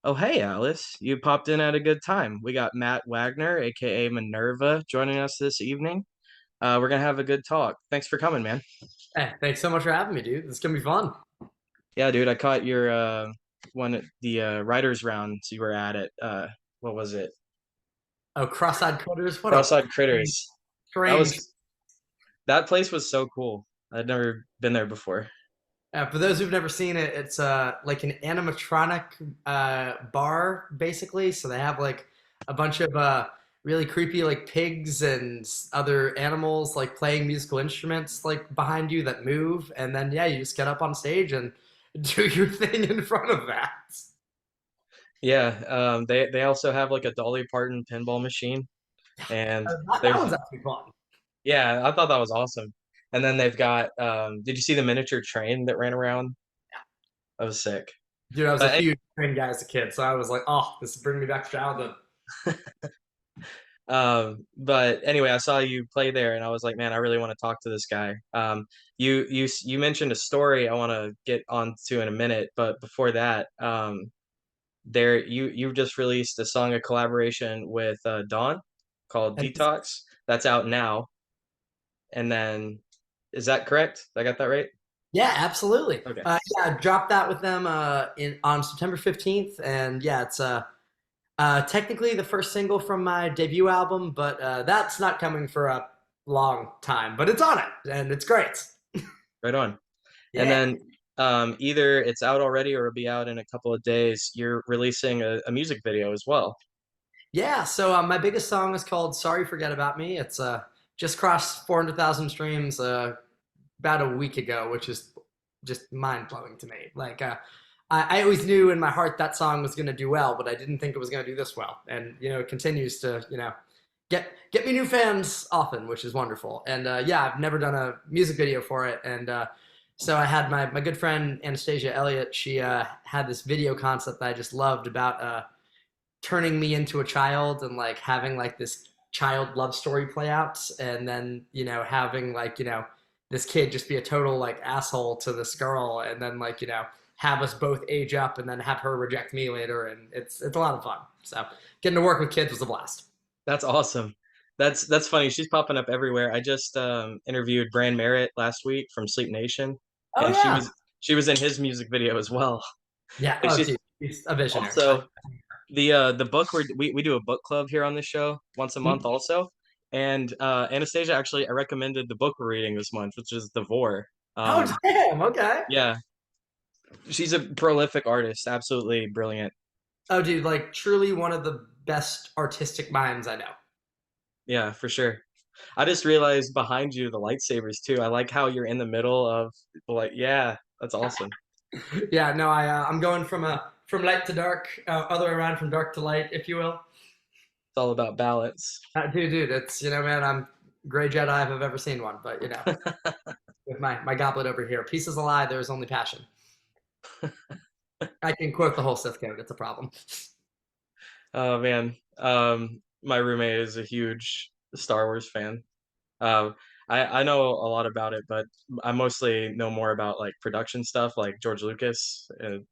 Oh, hey, Alice. You popped in at a good time. We got Matt Wagner, aka MNERVA, joining us this evening. We're gonna have a good talk. Thanks for coming, man. Hey, thanks so much for having me, dude. This is gonna be fun. Yeah, dude, I caught your one at the writers rounds you were at what was it? Oh, cross-eyed critters. What a Cross-eyed strange, Critters. That strange. was that place was so cool. I'd never been there before. For those who've never seen it, it's like an animatronic bar, basically. So they have like a bunch of really creepy like pigs and other animals like playing musical instruments like behind you that move, and then yeah, you just get up on stage and do your thing in front of that. Yeah, they also have like a Dolly Parton pinball machine, and That there's one's actually fun. yeah, I thought that was awesome. And then they've got did you see the miniature train that ran around? That was sick. Dude, I was a But huge train guy as a kid, so I was like, oh, this is bringing me back to childhood. but anyway, I saw you play there, and I was like, man, I really want to talk to this guy. You mentioned a story I want to get onto in a minute, but before that, there you just released a song of collaboration with Dawn called And Detox. That's out now. And then, is that correct? I got that right? yeah, absolutely. Okay. Yeah, I dropped that with them in on September 15th, and yeah, it's technically the first single from my debut album, but that's not coming for a long time. But it's on it, and it's great. Right on. And Yeah, then either it's out already or it'll be out in a couple of days. You're releasing a music video as well. yeah. So my biggest song is called "Sorry Forget About Me." It's just crossed 400,000 streams about a week ago, which is just mind blowing to me. Like, I always knew in my heart that song was going to do well, but I didn't think it was going to do this well. And it continues to get me new fans often, which is wonderful. And yeah, I've never done a music video for it, and so I had my good friend Anastasia Elliott. She had this video concept that I just loved about turning me into a child and like having like this child love story play out, and then having like this kid just be a total like asshole to this girl, and then like have us both age up and then have her reject me later, and it's a lot of fun. So getting to work with kids was a blast. That's awesome. That's funny. She's popping up everywhere. I just interviewed Bran Merritt last week from Sleep Nation, Oh and yeah. she was in his music video as well. Yeah. Like Oh she's dude, he's a visionary. also the book we do a book club here on this show once a month also. And Anastasia actually I recommended the book we're reading this month, which is The Vor. Oh Um, damn, okay. yeah, she's a prolific artist, absolutely brilliant. Oh dude, like truly one of the best artistic minds I know. Yeah, for sure. I just realized behind you the lightsabers too. I like how you're in the middle of like, yeah, that's awesome. It's Yeah, no, I'm going from light to dark, other way around from dark to light, if you will. all about balance. Dude, it's man, I'm gray Jedi if I've ever seen one, but with my goblet over here, peace is a lie. There is only passion. I can quote the whole Sith code. It's a problem. Oh man, my roommate is a huge Star Wars fan. I know a lot about it, but I mostly know more about like production stuff, like George Lucas. And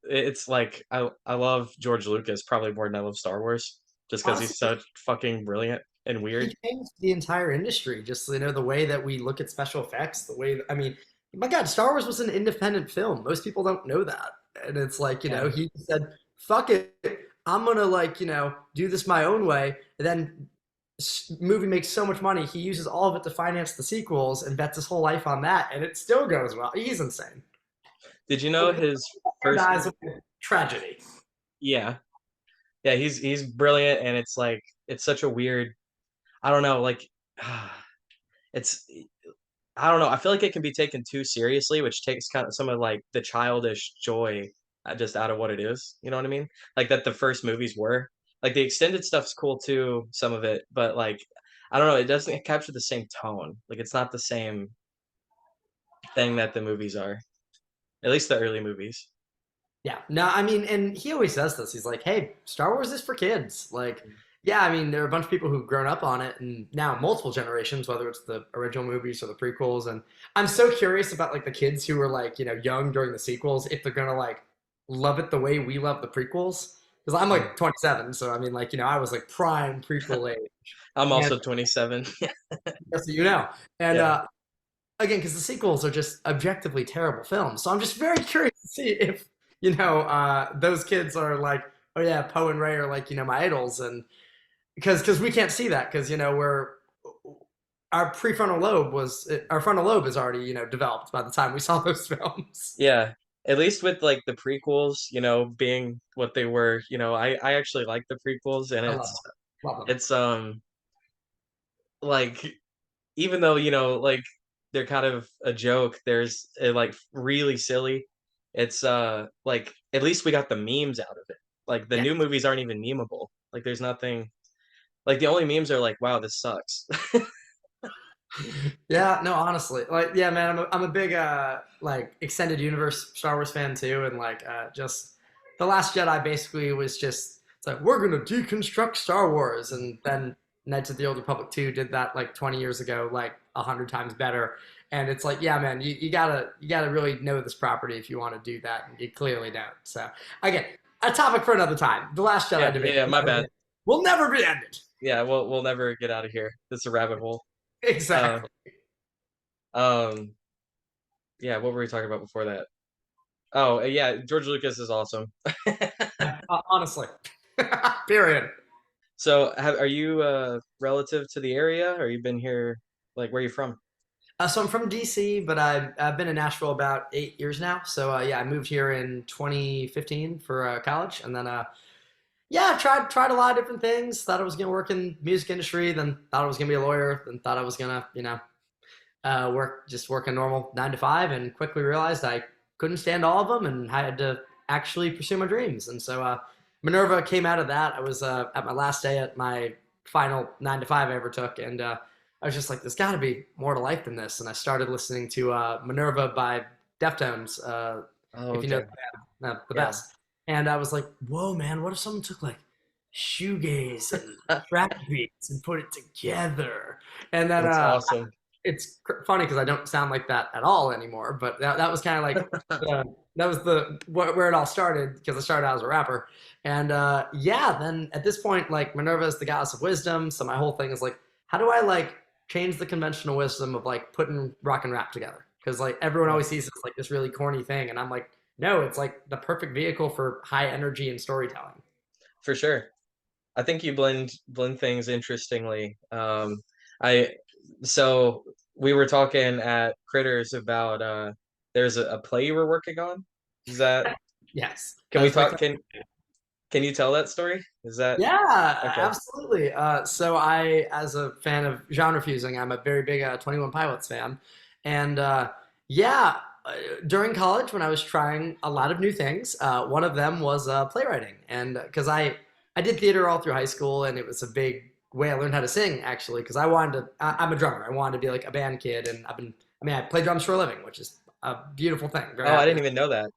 it's like I love George Lucas probably more than I love Star Wars, just because he's Honestly, so fucking brilliant and he weird. changed the entire industry. Just the way that we look at special effects, the way I mean, my God, Star Wars was an independent film. Most people don't know that, and it's like Yeah. he said, "Fuck it, I'm gonna like do this my own way." And then movie makes so much money, he uses all of it to finance the sequels and bets his whole life on that, and it still goes well. He's insane. Did you know his first? Dies of tragedy. Yeah, yeah, he's brilliant, and it's like it's such a weird. I don't know, like it's I don't know. I feel like it can be taken too seriously, which takes kind of some of like the childish joy just out of what it is. You know what I mean? Like that the first movies were. Like the extended stuff's cool too, some of it, but like I don't know, it doesn't capture the same tone. Like it's not the same thing that the movies are. At least the early movies. Yeah, no, I mean, and he always says this. He's like, "Hey, Star Wars is for kids." Like, yeah, I mean, there are a bunch of people who've grown up on it, and now multiple generations, whether it's the original movies or the prequels. And I'm so curious about like the kids who were like, young during the sequels, if they're gonna like love it the way we love the prequels. Because I'm Mm. like 27, so I mean, like, I was like prime prequel age. I'm And also 27. just so you know. And Yeah. again, because the sequels are just objectively terrible films. So I'm just very curious to see if, those kids are like, oh yeah, Poe and Ray are like, my idols. And because we can't see that because, our frontal lobe is already, developed by the time we saw those films. Yeah. At least with like the prequels, being what they were, I actually like the prequels, and I love them. Love them. it's like, even though, like they're kind of a joke, there's like really silly. It's like at least we got the memes out of it. Like the Yeah. new movies aren't even memeable. Like there's nothing, like the only memes are like, wow, this sucks. Yeah, no, honestly, like, yeah, man, I'm a big like extended universe Star Wars fan too, and like just the Last Jedi basically was just it's like we're gonna deconstruct Star Wars, and then Knights of the Old Republic 2 did that like 20 years ago, like 100 times better, and it's like, yeah, man, you gotta really know this property if you want to do that, and you clearly don't. So again, a topic for another time. The Last Yeah, Jedi debate yeah, my bad. will never be ended. Yeah, we'll never get out of here. It's a rabbit hole. Uh, Exactly. um, yeah, what were we talking about before that? Oh, yeah, George Lucas is awesome. Honestly. Period. So, are you relative to the area, or you been here? Like, where are you from? So I'm from DC, but I've been in Nashville about 8 years now. So yeah, I moved here in 2015 for college, and then yeah, tried a lot of different things. Thought I was gonna work in music industry, then thought I was gonna be a lawyer, then thought I was gonna work a normal 9 to 5, and quickly realized I couldn't stand all of them, and I had to actually pursue my dreams. And so MNERVA came out of that. I was at my last day at my final 9 to 5 I ever took, and I was just like, there's got to be more to life than this. And I started listening to MNERVA by Deftones, Oh, if you know okay. the band, the Yeah. best. And I was like, whoa, man, what if someone took like shoegaze and trap beats and put it together? And then That's awesome. it's funny because I don't sound like that at all anymore. But that was kind of like that was where it all started because I started out as a rapper, and yeah, then at this point, like Minerva is the goddess of wisdom, so my whole thing is like, how do I like change the conventional wisdom of like putting rock and rap together? Because like everyone Yeah, always sees it's like this really corny thing, and I'm like, no, it's like the perfect vehicle for high energy and storytelling. for sure. I think you blend things interestingly. I so we were talking at Critters about there's a play you were working on. Is that Yes, can that we is my talk? Can you tell that story? Is that Yeah, okay? absolutely. So as a fan of genre fusing, I'm a very big 21 Pilots fan, and yeah, during college when I was trying a lot of new things, one of them was playwriting, and because I did theater all through high school, and it was a big way I learned how to sing actually, because I'm a drummer. I wanted to be like a band kid, and I play drums for a living, which is a beautiful thing. Very Oh, I happy didn't to even know that.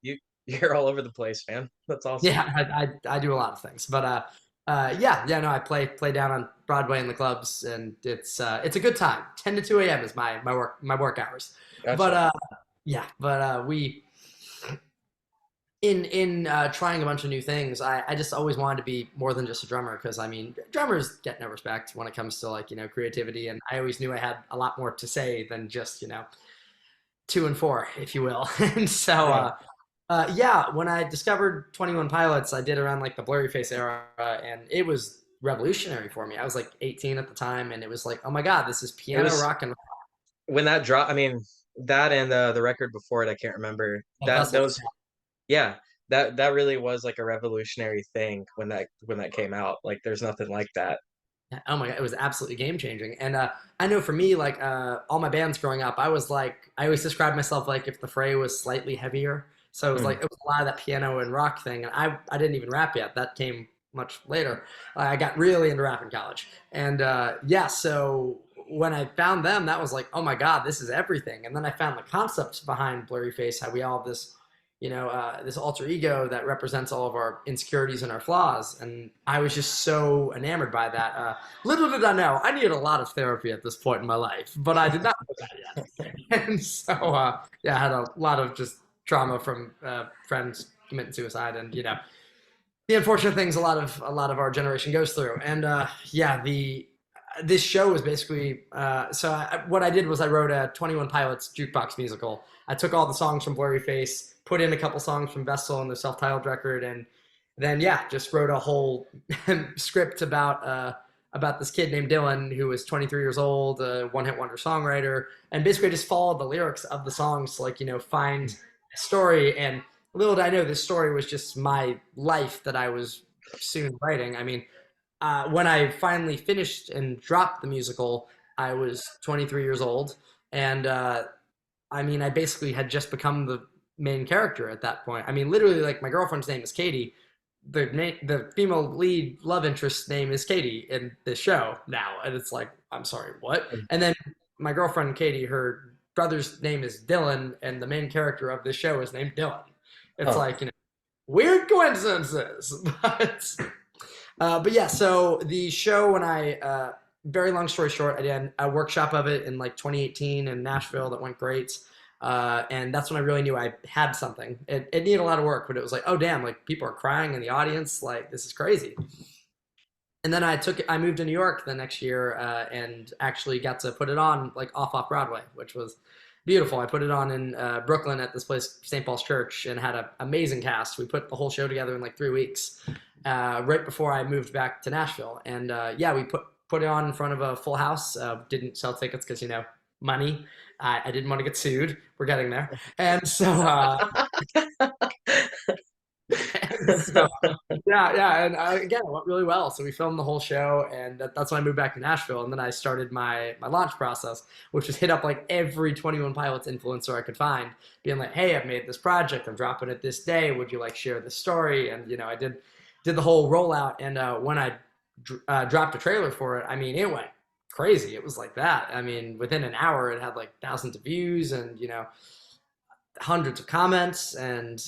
You're all over the place, man. That's awesome. yeah, I do a lot of things, but yeah, no, I play down on Broadway in the clubs, and it's a good time. 10 to 2 a.m. is my work hours, but Gotcha. yeah, but we in trying a bunch of new things, I just always wanted to be more than just a drummer because I mean drummers get no respect when it comes to like creativity, and I always knew I had a lot more to say than just two and four, if you will, and so. Yeah. Yeah, when I discovered 21 Pilots, I did around like the Blurry Face era, and it was revolutionary for me. I was like 18 at the time, and it was like, oh my God, this is It piano was rock and when that dropped. I mean, that and the record before it, I can't remember. roll. That Vessels. those Yeah, that really was like a revolutionary thing when that came out. Like there's nothing like that. Yeah, oh my God, it was absolutely game changing. And I know for me, like all my bands growing up, I was like, I always described myself like if the fray was slightly heavier. So it was like, Mm. it was a lot of that piano and rock thing. And I didn't even rap yet. That came much later. I got really into rap in college. And yeah, so when I found them, that was like, oh my God, this is everything. And then I found the concepts behind Blurry Face, how we all have this this alter ego that represents all of our insecurities and our flaws. And I was just so enamored by that. Little did I know, I needed a lot of therapy at this point in my life, but I did not know that yet. And so, yeah, I had a lot of just trauma from friends committing suicide, and the unfortunate things a lot of our generation goes through. And yeah, the this show was basically what I did was I wrote a 21 Pilots jukebox musical. I took all the songs from Blurry Face, put in a couple songs from Vessel and the self-titled record, and then yeah, just wrote a whole script about this kid named Dylan who was 23 years old, a one-hit wonder songwriter, and basically just followed the lyrics of the songs to find a story. And little did I know this story was just my life that I was soon writing. I mean, when I finally finished and dropped the musical, I was 23 years old, and I mean, I basically had just become the main character at that point. I mean, literally, like my girlfriend's name is Katie. The female lead love interest name is Katie in this show now, and it's like, I'm sorry, what? And then my girlfriend Katie, her brother's name is Dylan, and the main character of this show is named Dylan. It's Huh. like weird coincidences, but yeah. So the show, when very long story short, I did a workshop of it in like 2018 in Nashville that went great. And that's when I really knew I had something. It needed a lot of work, but it was like, oh damn, like people are crying in the audience, like this is crazy. And then I moved to New York the next year, and actually got to put it on like off Broadway, which was beautiful. I put it on in Brooklyn at this place, St. Paul's Church, and had an amazing cast. We put the whole show together in like 3 weeks, right before I moved back to Nashville. And yeah, we put it on in front of a full house. Didn't sell tickets because money. I didn't want to get sued. We're getting there. And so, and so yeah, yeah. And again, it went really well. So we filmed the whole show, and that's when I moved back to Nashville. And then I started my launch process, which was hit up like every 21 Pilots influencer I could find, being like, hey, I've made this project. I'm dropping it this day. Would you like share this story? And I did the whole rollout. And when I dropped a trailer for it, I mean, it went crazy. It was like that. I mean, within an hour, it had like thousands of views and hundreds of comments. And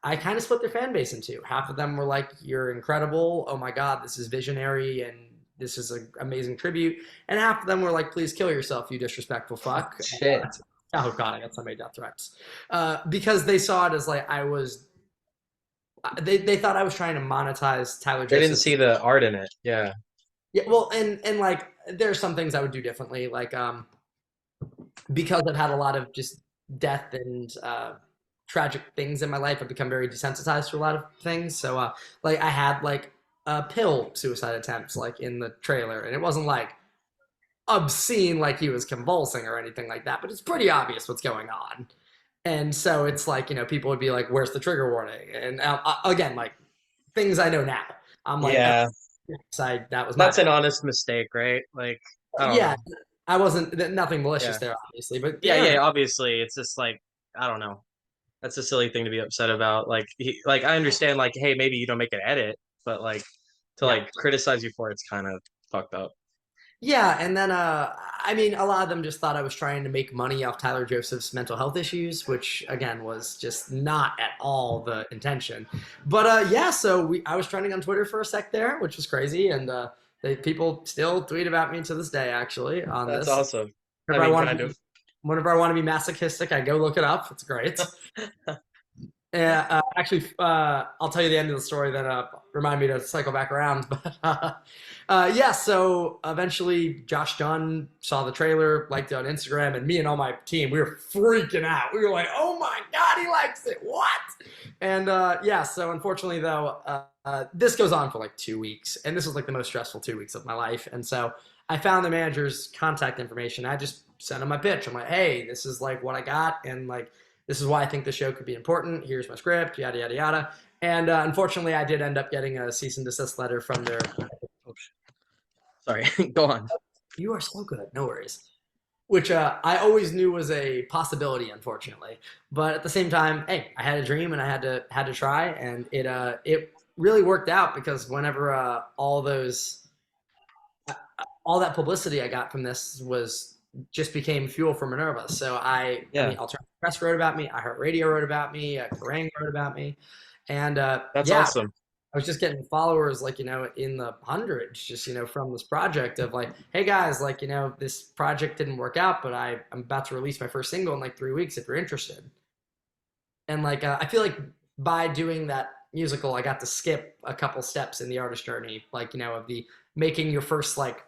I kind of split their fan base in two. Half of them were like, "You're incredible! Oh my God, this is visionary, and this is an amazing tribute." And half of them were like, "Please kill yourself, you disrespectful fuck." Shit. Oh God, I got so many death threats because they saw it as like I was. They thought I was trying to monetize Tyler They didn't Joseph's. see the art in it. Yeah. Yeah, well, and like there's some things I would do differently, like because I've had a lot of just death and tragic things in my life. I've become very desensitized to a lot of things. So like I had like pill suicide attempts like in the trailer, and it wasn't like obscene like he was convulsing or anything like that, but it's pretty obvious what's going on. And so it's like people would be like, "Where's the trigger warning?" And again, like things I know now, I'm like, "Oh, Yeah. yes, that was my That's an bad." honest mistake, right? Like, I don't Yeah, know. I wasn't nothing malicious Yeah. there, obviously, but Yeah, yeah, yeah, obviously. It's just like, I don't know. That's a silly thing to be upset about. Like, like I understand, like, hey, maybe you don't make an edit, but like to yeah. like criticize you for it's kind of fucked up. Yeah, and then I mean, a lot of them just thought I was trying to make money off Tyler Joseph's mental health issues, which again was just not at all the intention. But yeah, so I was trending on Twitter for a sec there, which was crazy, and people still tweet about me to this day, actually, on That's this. awesome. I Whenever I mean, want to kind be, of. whenever I want to be masochistic, I go look it up. It's great. Yeah, actually, I'll tell you the end of the story. Then remind me to cycle back around. But yeah, so eventually, Josh Dunn saw the trailer, liked it on Instagram, and me and all my team, we were freaking out. We were like, "Oh my God, he likes it! What?" And yeah, so unfortunately, though, this goes on for like 2 weeks, and this was like the most stressful 2 weeks of my life. And so I found the manager's contact information. I just sent him my pitch. I'm like, "Hey, this is like what I got, and like." This is why I think the show could be important. Here's my script, yada, yada, yada. And unfortunately, I did end up getting a cease and desist letter from their. Oh, sorry. Go on. You are so good. No worries. Which I always knew was a possibility, unfortunately. But at the same time, hey, I had a dream and I had to try, and it really worked out because whenever all that publicity I got from this was just became fuel for MNERVA. So I Yeah, mean, Alternative Press wrote about me, iHeartRadio wrote about me, Kerrang wrote about me, and that's yeah, awesome. I was just getting followers like in the hundreds, just from this project of like, hey guys, like this project didn't work out, but I'm about to release my first single in like 3 weeks if you're interested. And like I feel like by doing that musical, I got to skip a couple steps in the artist journey, like, of the making your first like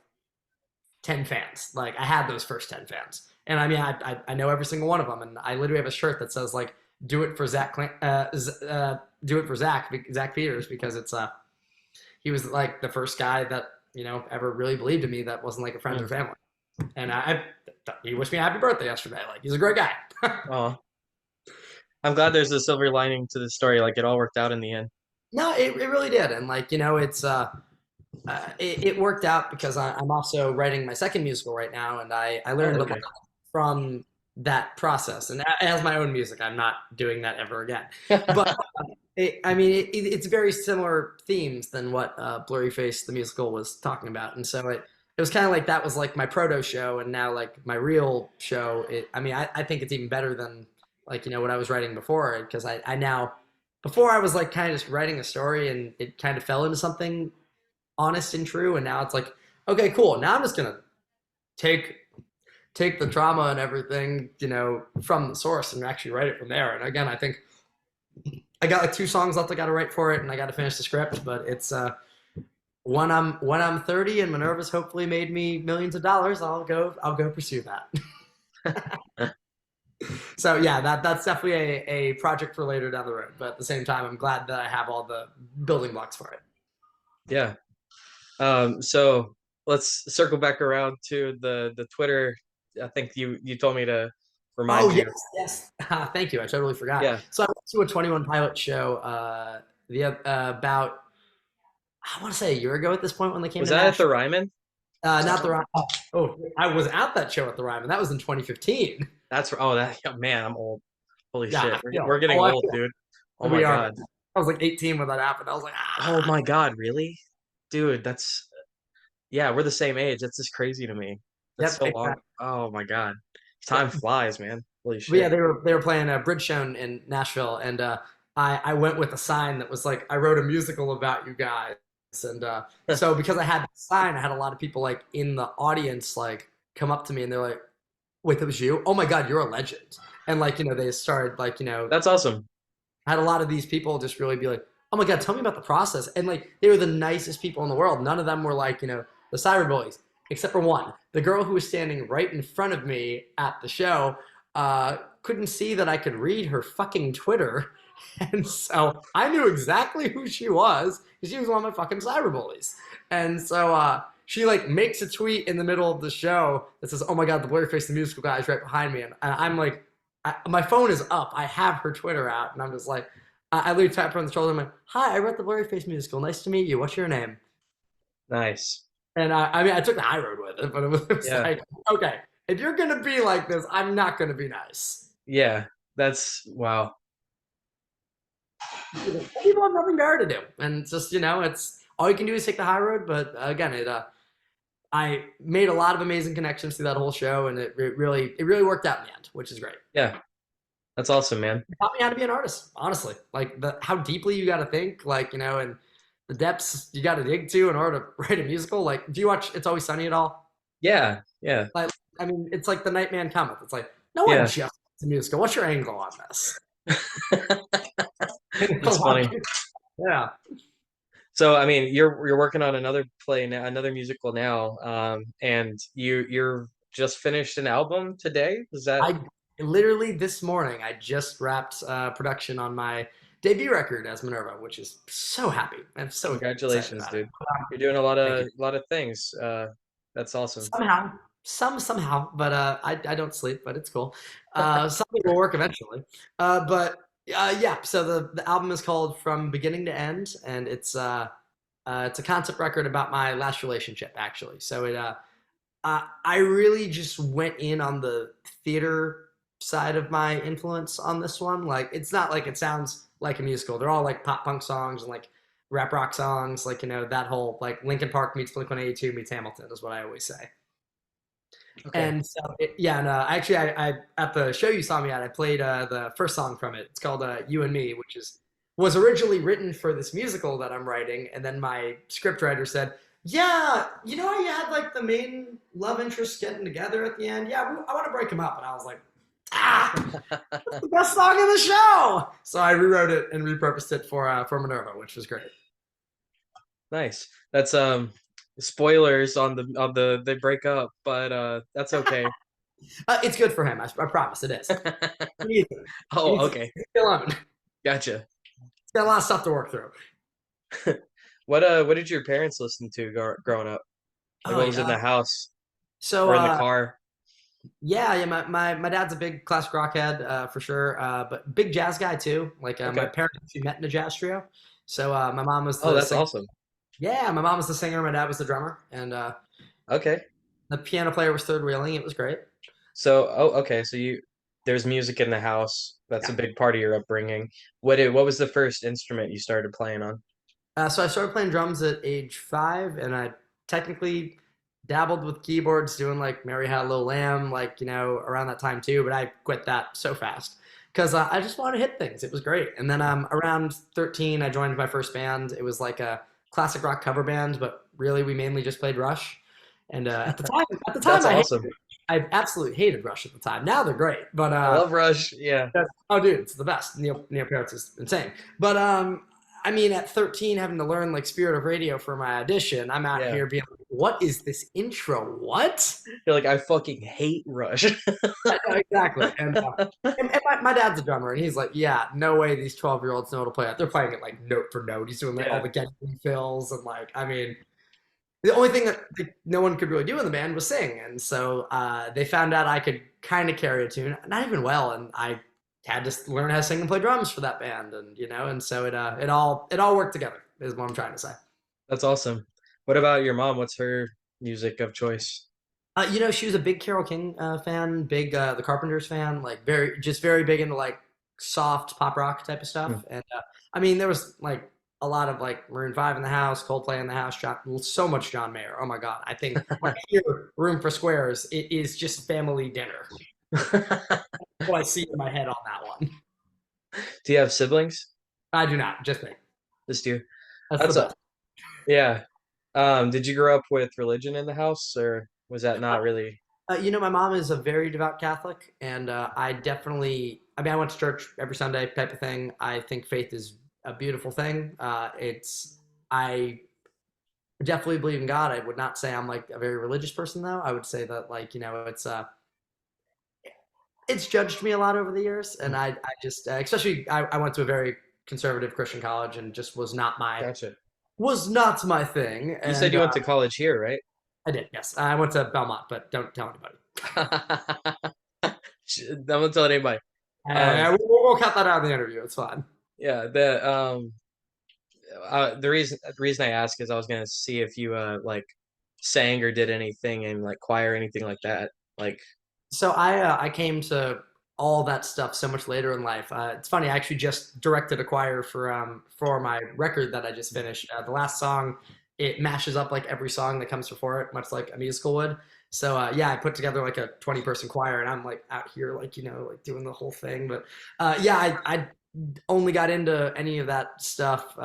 10 fans. Like I had those first 10 fans. And I mean, I know every single one of them. And I literally have a shirt that says like, do it for do it for Zach Peters, because he was like the first guy that, ever really believed in me that wasn't like a friend or Mm. family. And he wished me a happy birthday yesterday. Like he's a great guy. Oh, I'm glad there's a silver lining to the story. Like it all worked out in the end. No, it really did. And like, it worked out because I'm also writing my second musical right now, and I Oh, learned a lot okay. from that process. And as my own music, I'm not doing that ever again. But it's very similar themes than what Blurry Face the musical was talking about, and so it was kind of like that was like my proto show, and now like my real show. I think it's even better than like what I was writing before, because I now before I was like kind of just writing a story and it kind of fell into something honest and true, and now it's like okay, cool. Now I'm just gonna take take the trauma and everything from the source and actually write it from there. And again, I think I got like two songs left I got to write for it, and I got to finish the script. But it's when I'm 30 and MNERVA's hopefully made me millions of dollars, I'll go pursue that. So yeah, that's definitely a project for later down the road. But at the same time, I'm glad that I have all the building blocks for it. Yeah. So let's circle back around to the Twitter. I think you told me to Oh remind yes, you. yes. Thank you. I totally forgot. Yeah. So I went to a 21 Pilot show about I want to say a year ago at this point when they came Was to that at the Nashville. Ryman? Not the Ryman. Oh, I was at that show at the Ryman. That was in 2015. That's oh that yeah, man, I'm old. Holy Yeah, I shit. feel. We're getting Oh, I old, feel. dude. Oh my We are. God. I was like 18 when that happened. I was like, Oh ah. my God, really? Dude, that's yeah, we're the same age. That's just crazy to me. That's Yep, so long. exactly. Oh my God. Time Yep. flies, man. Holy But yeah, shit. they were playing a bridge show in Nashville, and I went with a sign that was like, I wrote a musical about you guys, and so because I had the sign, I had a lot of people like in the audience like come up to me and they're like, "Wait, that was you? Oh my God, you're a legend!" And like they started like That's awesome. I had a lot of these people just really be like, "Oh my God, tell me about the process." And like they were the nicest people in the world. None of them were like the cyberbullies, except for one. The girl who was standing right in front of me at the show couldn't see that I could read her fucking Twitter, and so I knew exactly who she was because she was one of my fucking cyberbullies. And so she like makes a tweet in the middle of the show that says, "Oh my God, the Blurryface the musical guy is right behind me," and I'm like my phone is up. I have her Twitter out, and I'm just like, I literally tap her on the shoulder. I'm like, "Hi, I wrote the Blurryface musical. Nice to meet you. What's your name?" Nice. And I took the high road with it, but it was Yeah. like, okay, if you're gonna be like this, I'm not gonna be nice. Yeah. That's wow. People have nothing better to do, and it's just it's all you can do is take the high road. But again, I made a lot of amazing connections through that whole show, and it really worked out in the end, which is great. Yeah. That's awesome, man. It taught me how to be an artist, honestly. Like how deeply you got to think, like and the depths you got to dig to in order to write a musical. Like, do you watch It's Always Sunny at all? Yeah. Yeah. Like, I mean, it's like the Nightman Cometh. It's like no one Yeah. just writes a musical. What's your angle on this? That's funny. Yeah. So I mean, you're working on another play now, another musical now, and you're just finished an album today. Is that I literally this morning I just wrapped production on my debut record as MNERVA, which is so happy. I'm so excited congratulations, about it. dude? You're doing a lot Thank you. of things. That's awesome. Somehow, but I don't sleep, but it's cool. Something will work eventually. But yeah, so the album is called From Beginning to End, and it's a concept record about my last relationship, actually. So I really just went in on the theater side of my influence on this one. Like, it's not like it sounds like a musical. They're all like pop punk songs and like rap rock songs. Like, that whole like Linkin Park meets Blink-182 meets Hamilton is what I always say. Okay. And so, yeah, and actually, I at the show you saw me at, I played the first song from it. It's called "You and Me," which was originally written for this musical that I'm writing, and then my scriptwriter said, "Yeah, you know how you had like the main love interest getting together at the end? Yeah, I want to break them up." And I was like, The best song in the show. So I rewrote it and repurposed it for MNERVA, which was great. Nice. That's spoilers on the they break up, but that's okay. It's good for him. I promise it is. He needs it. He Oh, needs to okay. leave me alone. Gotcha. He's got a lot of stuff to work through. What did your parents listen to growing up? Like Oh what was in yeah. the house So or in the car? yeah, my dad's a big classic rock head for sure, but big jazz guy too. Like my Okay. parents actually met in a jazz trio. So my mom was Oh, the that's singer. awesome. Yeah, my mom was the singer. My dad was the drummer, and Okay. the piano player was third wheeling. It was great. So, oh, okay. So there's music in the house. That's Yeah. a big part of your upbringing. What was the first instrument you started playing on? So I started playing drums at age 5, and I technically dabbled with keyboards, doing like "Mary Had a Little Lamb," like around that time too. But I quit that so fast because I just wanted to hit things. It was great. And then around 13, I joined my first band. It was like a classic rock cover band, but really we mainly just played Rush. And at the time, That's awesome. I absolutely hated Rush at the time. Now they're great, but I love Rush. Yeah. oh, dude, it's the best. Neil Peart's is insane. But I mean, at 13, having to learn like Spirit of Radio for my audition, I'm out Yeah. here being like, "What is this intro? What?" You're like, I fucking hate Rush. I know, exactly. And my dad's a drummer, and he's like, "Yeah, no way these 12-year-olds know how to play that. They're playing it like note for note. He's doing like all Yeah. the getting fills and like, I mean." The only thing that like, no one could really do in the band was sing, and so they found out I could kind of carry a tune, not even well, and I had to learn how to sing and play drums for that band, and so it all worked together. Is what I'm trying to say. That's awesome. What about your mom? What's her music of choice? She was a big Carole King fan, big the Carpenters fan, like very big into like soft pop rock type of Hmm. stuff. And I mean, there was like a lot of like Maroon 5 in the house, Coldplay in the house, so much John Mayer. Oh my God. I think when I hear Room for Squares, it is just family dinner. What I see in my head on that one. Do you have siblings? I do not, just me. Just you. That's the That's a best. yeah. Did you grow up with religion in the house, or was that not really? My mom is a very devout Catholic, and I mean, I went to church every Sunday type of thing. I think faith is a beautiful thing. I definitely believe in God. I would not say I'm like a very religious person, though. I would say that, like, it's judged me a lot over the years, and I just, especially, I went to a very conservative Christian college and just Gotcha. was not my thing. You said And you went to college here, right? I did, yes. I went to Belmont, but don't tell anybody. I'm not telling anybody. Um, We'll cut that out of the interview. It's fine. yeah, the reason I ask is I was gonna see if you like sang or did anything in like choir or anything like that. Like, So I came to all that stuff so much later in life. It's funny. I actually just directed a choir for my record that I just finished. The last song, it mashes up like every song that comes before it, much like a musical would. So yeah, I put together like a 20-person choir, and I'm like out here like like doing the whole thing. But yeah, I only got into any of that stuff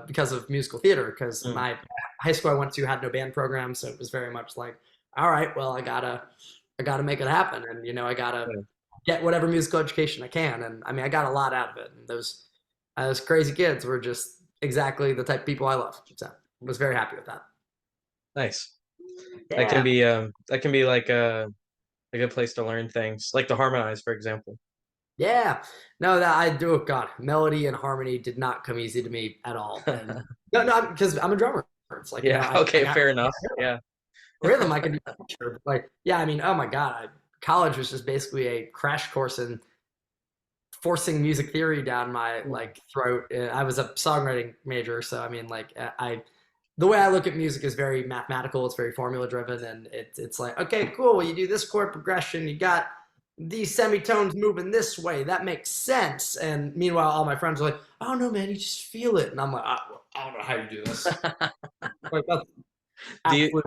because of musical theater. Because mm, my high school I went to had no band program, so it was very much like, all right, well, I gotta make it happen, and I gotta yeah, get whatever musical education I can. And I mean, I got a lot out of it. And those crazy kids were just exactly the type of people I love. So I was very happy with that. nice. Yeah, That can be like a good place to learn things, like to harmonize, for example. yeah. No, that I do. God, melody and harmony did not come easy to me at all. And no, because I'm a drummer. It's like Yeah. I Okay. got Fair enough. Yeah. rhythm. I can do picture. Like, yeah. I mean, oh my God, college was just basically a crash course in forcing music theory down my like throat. I was a songwriting major, so I mean, like the way I look at music is very mathematical. It's very formula driven, and it's like, okay, cool. Well, you do this chord progression, you got these semitones moving this way. That makes sense. And meanwhile, all my friends are like, oh no, man, you just feel it. And I'm like, I don't know how you do this. Like that's Do you absolutely.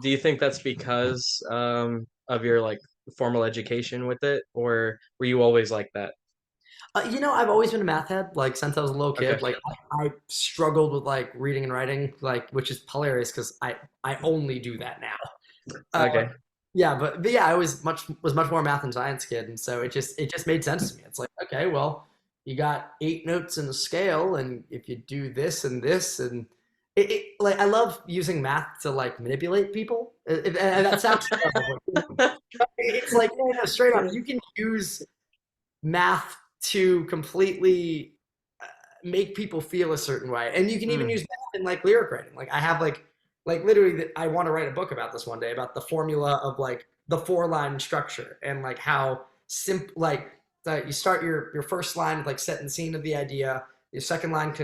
do you think that's because of your like formal education with it, or were you always like that? I've always been a math head, like since I was a little Okay. kid. Like I struggled with like reading and writing, like which is hilarious because I only do that now. Uh, Okay. Yeah, but yeah, I was much more math and science kid, and so it just made sense to me. It's like, okay, well, you got 8 notes in a scale, and if you do this and this, and like I love using math to like manipulate people. And that sounds terrible. It's like, no, no, straight up, you can use math to completely make people feel a certain way, and you can even Mm, use math in like lyric writing. Like I have like literally I want to write a book about this one day about the formula of like the 4 line structure and like how simple like you start your first line with like setting the scene of the idea. Your second line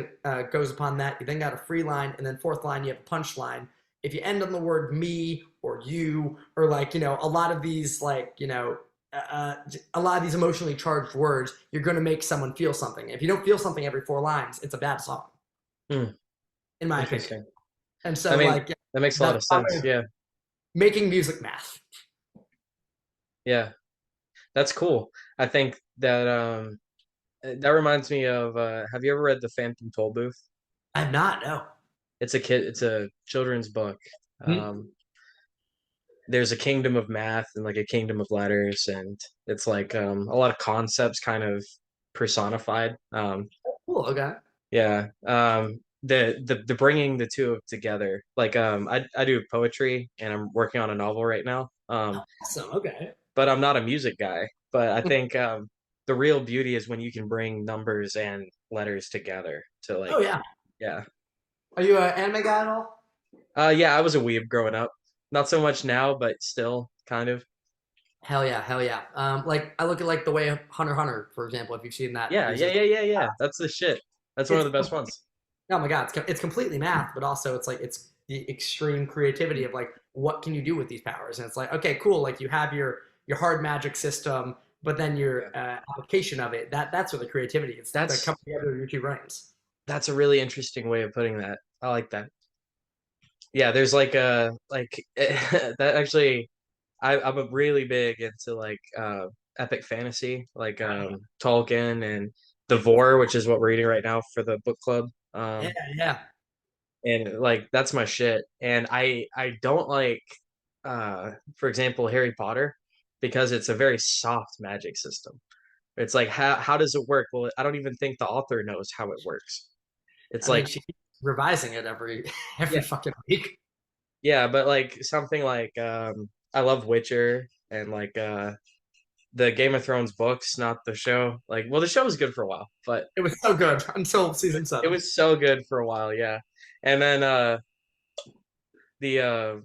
goes upon that. You then got a free line, and then fourth line you have a punch line. If you end on the word me or you or like a lot of these like a lot of these emotionally charged words, you're going to make someone feel something. If you don't feel something every 4 lines, it's a bad song, mm, in my opinion. interesting. And I so, mean, like, yeah, that makes a lot that's of my sense. way of Yeah. making music math. Yeah. That's cool. I think that that reminds me of have you ever read The Phantom Tollbooth? I'm not, no. It's a children's book. Hmm. Um, there's a kingdom of math and like a kingdom of letters, and it's like a lot of concepts kind of personified. Cool, okay. Yeah. The bringing the two of together. Like I do poetry and I'm working on a novel right now. Awesome, okay. But I'm not a music guy. But I think the real beauty is when you can bring numbers and letters together to Oh, like yeah. yeah. Are you an anime guy at all? Yeah, I was a weeb growing up. Not so much now, but still kind of. Hell yeah, hell yeah. Like, I look at, like, the way Hunter x Hunter, for example, if you've seen that, Yeah, yeah, uses. yeah, yeah, yeah. That's the shit. That's one of It's the best ones. Oh my god, it's completely math, but also it's like it's the extreme creativity of like what can you do with these powers? And it's like, okay, cool, like you have your hard magic system, but then Yeah. your application of it, that's where the creativity is that That's comes together in your two brains. that's a really interesting way of putting that. I like that. Yeah, there's like a like that actually I'm a really big into like epic fantasy, like Tolkien and Devore, which is what we're reading right now for the book club. Yeah, yeah. And like that's my shit. And I don't like for example Harry Potter because it's a very soft magic system. It's like how does it work? Well, I don't even think the author knows how it works. It's I mean, like she keeps revising it every yeah, every fucking week. yeah, but like something like I love Witcher and like the Game of Thrones books, not the show. Like well the show was good for a while, but It was so good until season it 7. was so good for a while, yeah. And then the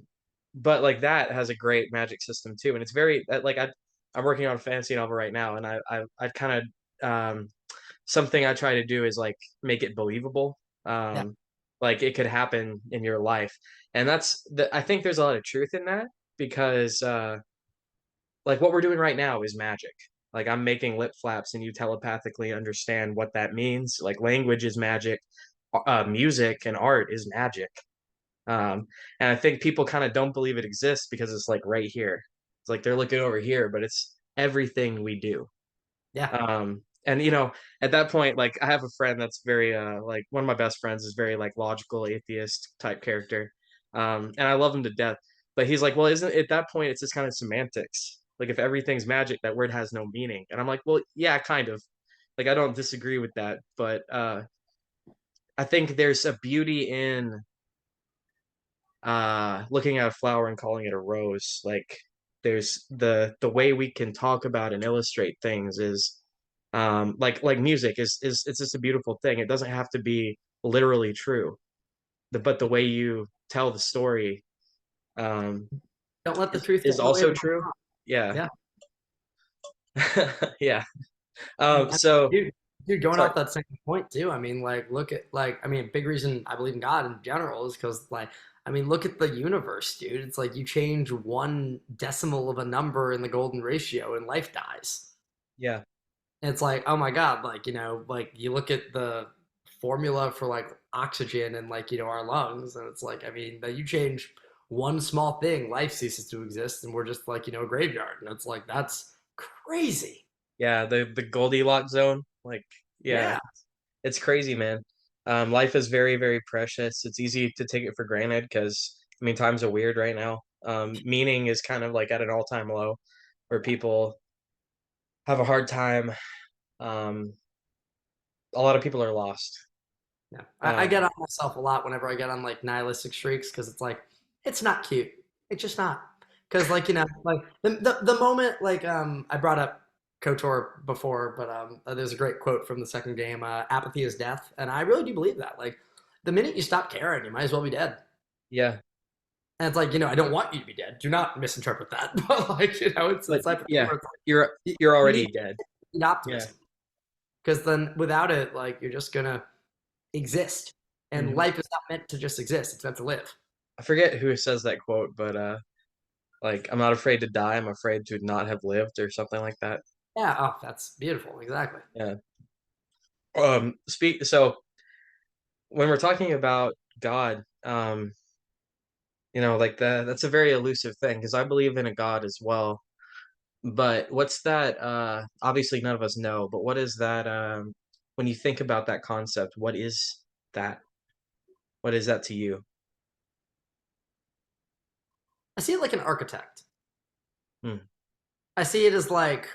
but like that has a great magic system too, and it's very like I'm working on a fantasy novel right now, and I kind of something I try to do is like make it believable, Yeah, like it could happen in your life, and I think there's a lot of truth in that because like what we're doing right now is magic. Like I'm making lip flaps, and you telepathically understand what that means. Like language is magic, music and art is magic. And I think people kind of don't believe it exists because it's like right here. It's like they're looking over here, but it's everything we do. yeah. And at that point, like I have a friend that's very like one of my best friends is very like logical atheist type character. And I love him to death. But he's like, well, isn't at that point it's just kind of semantics. Like if everything's magic, that word has no meaning. And I'm like, well, yeah, kind of. Like I don't disagree with that, but I think there's a beauty in looking at a flower and calling it a rose. Like there's the way we can talk about and illustrate things is like music is it's just a beautiful thing. It doesn't have to be literally true, but the way you tell the story um Don't let the truth get is in the way of also the true. Yeah. yeah. Yeah. I So dude, going sorry. off that same point too. I mean, like, look at like, I mean, a big reason I believe in God in general is because, like, I mean, look at the universe, dude. It's like you change one decimal of a number in the golden ratio, and life dies. Yeah. And it's like, oh my God, like like you look at the formula for like oxygen and like our lungs, and it's like, I mean, that you change one small thing, life ceases to exist, and we're just like a graveyard, and it's like that's crazy. Yeah, the Goldilocks zone. Like yeah, Yeah. it's crazy, man. Life is very, very precious. It's easy to take it for granted because I mean times are weird right now. Meaning is kind of like at an all-time low, where people have a hard time. Um, a lot of people are lost. Yeah, I Um, get on myself a lot whenever I get on like nihilistic streaks because it's like it's not cute. It's just not. Because like like the moment like I brought up Kotor before, but there's a great quote from the second game. Apathy is death, and I really do believe that. Like the minute you stop caring, you might as well be dead. yeah, And it's like I don't want you to be dead. Do not misinterpret that. But like it's the but type of thing yeah, where it's like you're you need already dead. Yeah. optimism because then without it, like you're just gonna exist. And Hmm. life is not meant to just exist, it's meant to live. I forget who says that quote, but like I'm not afraid to die. I'm afraid to not have lived, or something like that. Yeah, oh, that's beautiful. Exactly. Yeah. Speak. So when we're talking about God, like that's a very elusive thing because I believe in a God as well. But what's that? Obviously, none of us know. But what is that? When you think about that concept, what is that? What is that to you? I see it like an architect. Hmm. I see it as like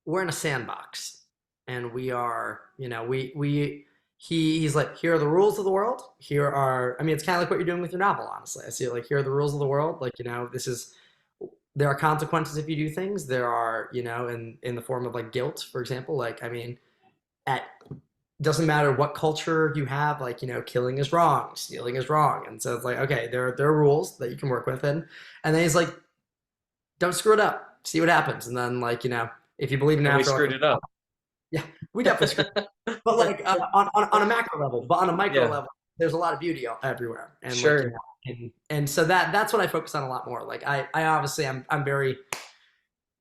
we're in a sandbox and we are, he's like, here are the rules of the world. Here are, I mean, it's kind of like what you're doing with your novel, honestly. I see it like, here are the rules of the world. Like, this is, there are consequences if you do things. There are, in the form of like guilt, for example. Like, I mean, at doesn't matter what culture you have, like, killing is wrong, stealing is wrong. And so it's like, okay, there are rules that you can work with. And then he's like, don't screw it up. See what happens. And then like, if you believe in an And we afterlife, screwed it up. yeah, we definitely screwed it up. But like on a macro level, but on a micro Yeah, level, there's a lot of beauty everywhere. And like, sure. and so that's what I focus on a lot more. Like I obviously I'm very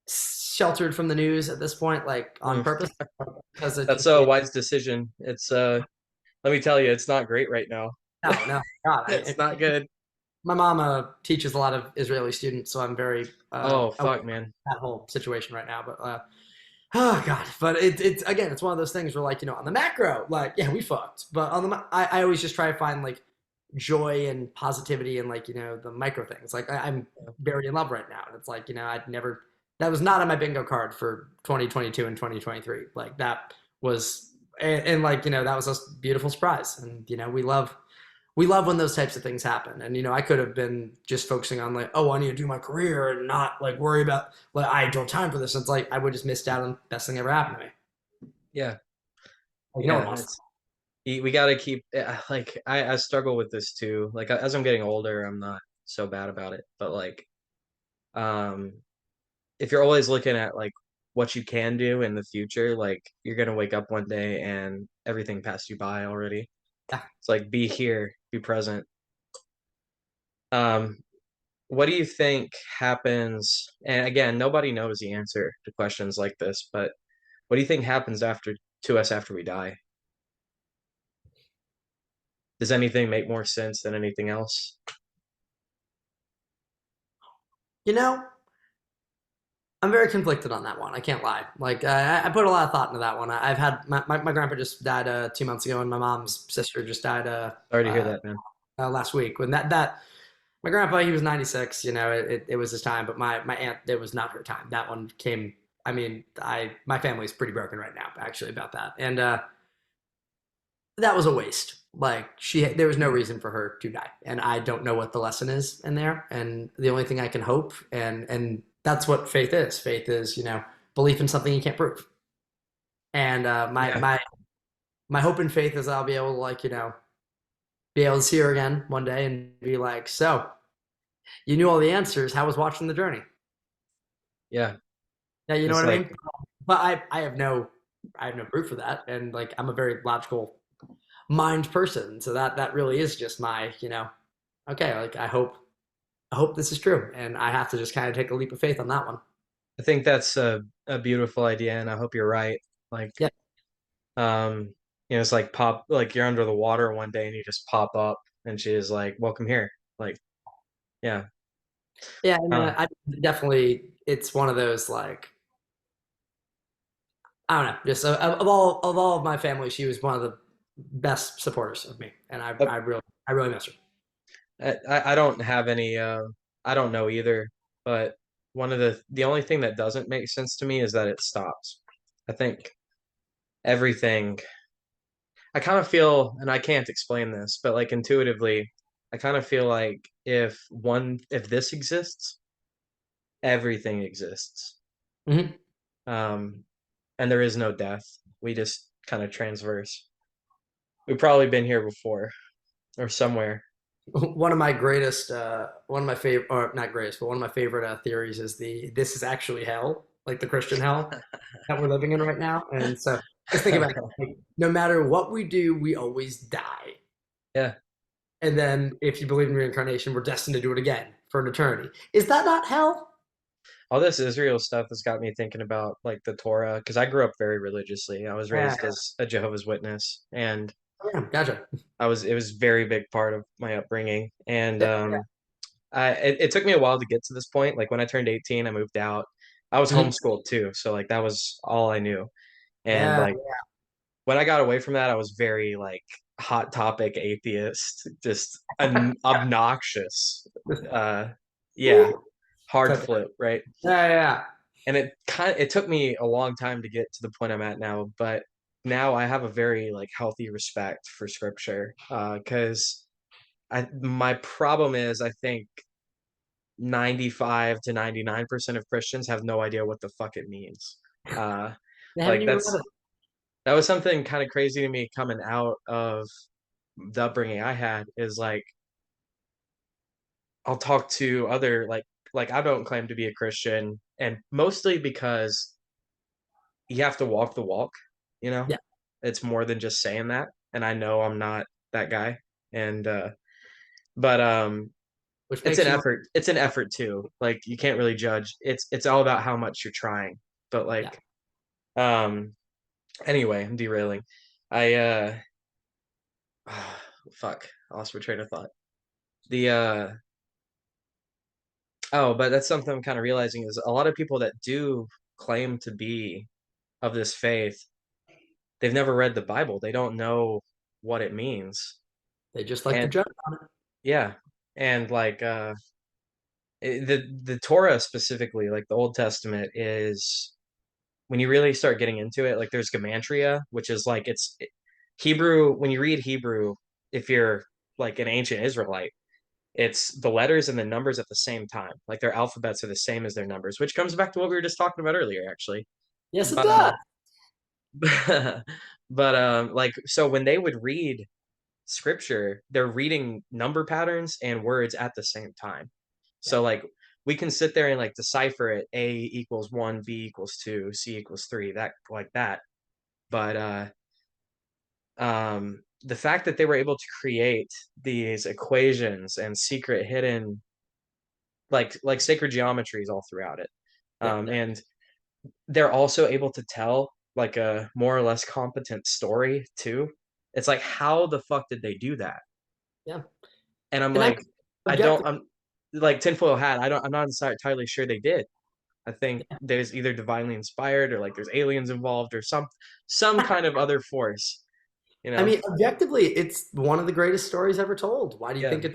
sheltered from the news at this point, like on Mm. purpose, because That's a wise decision. It's let me tell you, it's not great right now. no, God, It's not good. my mom teaches a lot of Israeli students, so I'm very Oh aware fuck, of man. that whole situation right now. But oh god, but it's again, it's one of those things where like on the macro, like yeah, we fucked, but on the I always just try to find like joy and positivity and like the micro things. Like I'm buried in love right now, and it's like I'd never that was not on my bingo card for 2022 and 2023. Like that was and like that was a beautiful surprise, and we love when those types of things happen. And I could have been just focusing on like, oh, I need to do my career and not like worry about like I don't have time for this. And it's like I would just missed out on the best thing ever happened to me. Yeah, Like no one yeah. wants that. We got to keep like I struggle with this too. Like as I'm getting older, I'm not so bad about it. But like um if you're always looking at like what you can do in the future, like you're gonna wake up one day and everything passed you by already. Yeah. It's like be here, be present. Um, what do you think happens? And again, nobody knows the answer to questions like this, but what do you think happens to us after we die? Does anything make more sense than anything else? You know, I'm very conflicted on that one. I can't lie. Like I put a lot of thought into that one. I've had my grandpa just died 2 months ago, and my mom's sister just died Sorry to hear that, man. last week. When that my grandpa, he was 96. It was his time, but my aunt, it was not her time. That one came. I mean, my family's pretty broken right now, actually, about that, and that was a waste. Like there was no reason for her to die, and I don't know what the lesson is in there. And the only thing I can hope, and that's what faith is. Faith is belief in something you can't prove. And my Yeah, my hope and faith is I'll be able to like be able to see her again one day and be like, so you knew all the answers. How was watching the journey? yeah. Yeah, you know It's what I like mean. But I have no proof for that, and like I'm a very logical mind person, so that really is just my okay, like I hope this is true, and I have to just kind of take a leap of faith on that one. I think that's a beautiful idea, and I hope you're right. Like, Yeah, um, it's like pop, like you're under the water one day and you just pop up, and she is like, "Welcome here." Like, yeah. yeah, and Uh, I definitely it's one of those like I don't know, just of all of my family, she was one of the best supporters of me, and I really miss her. I don't have any. I don't know either, but one of the only thing that doesn't make sense to me is that it stops. I think everything I kind of feel, and I can't explain this, but like intuitively, I kind of feel like if this exists, everything exists. Mhm. Um, and there is no death. We just kind of transverse. We've probably been here before or somewhere. One of my greatest, one of my favorite, or not greatest, but one of my favorite theories is the this is actually hell, like the Christian hell that we're living in right now. And so just think about it. Like, no matter what we do, we always die. Yeah. And then if you believe in reincarnation, we're destined to do it again for an eternity. Is that not hell? All this Israel stuff has got me thinking about like the Torah because I grew up very religiously. I was Yeah, raised as a Jehovah's Witness, and yeah, gotcha. it was a very big part of my upbringing. And Yeah, it took me a while to get to this point. Like when I turned 18, I moved out. I was mhm. homeschooled too, so like that was all I knew. And Yeah, like when I got away from that, I was very like hot topic atheist, just an obnoxious. Uh, yeah, hard yeah, flip, right? yeah. And it took me a long time to get to the point I'm at now, but now I have a very like healthy respect for scripture because I my problem is I think 95 to 99% of Christians have no idea what the fuck it means. Uh, They haven't like even read it. that was something kind of crazy to me coming out of the upbringing I had is like I'll talk to other like I don't claim to be a Christian and mostly because you have to walk the walk, you know? Yeah, It's more than just saying that, and I know I'm not that guy. And but which makes you more. it's an effort too. Like you can't really judge. It's all about how much you're trying. But Yeah. like um anyway, I'm derailing. I fuck, I lost my train of thought. The oh, but that's something I'm kind of realizing is a lot of people that do claim to be of this faith, they've never read the Bible. They don't know what it means. They just like to And judge on it. yeah, and like the Torah specifically, like the Old Testament, is when you really start getting into it. Like there's Gematria, which is like Hebrew. When you read Hebrew, if you're like an ancient Israelite, it's the letters and the numbers at the same time. Like their alphabets are the same as their numbers, which comes back to what we were just talking about earlier, actually. Yes, it But does. but like so when they would read scripture, they're reading number patterns and words at the same time. Yeah, So like we can sit there and like decipher it A equals 1, B equals 2, C equals 3, that like that. But the fact that they were able to create these equations and secret hidden like sacred geometries all throughout it. yeah, And they're also able to tell like a more or less competent story too. It's like how the fuck did they do that? yeah. And I'm And I mean, like, objective. I'm like tinfoil hat. I'm not entirely sure they did. I think there's either divinely inspired or like there's aliens involved or some kind of other force, you I know? mean, objectively, it's one of the greatest stories ever told. Why do you Yeah, think it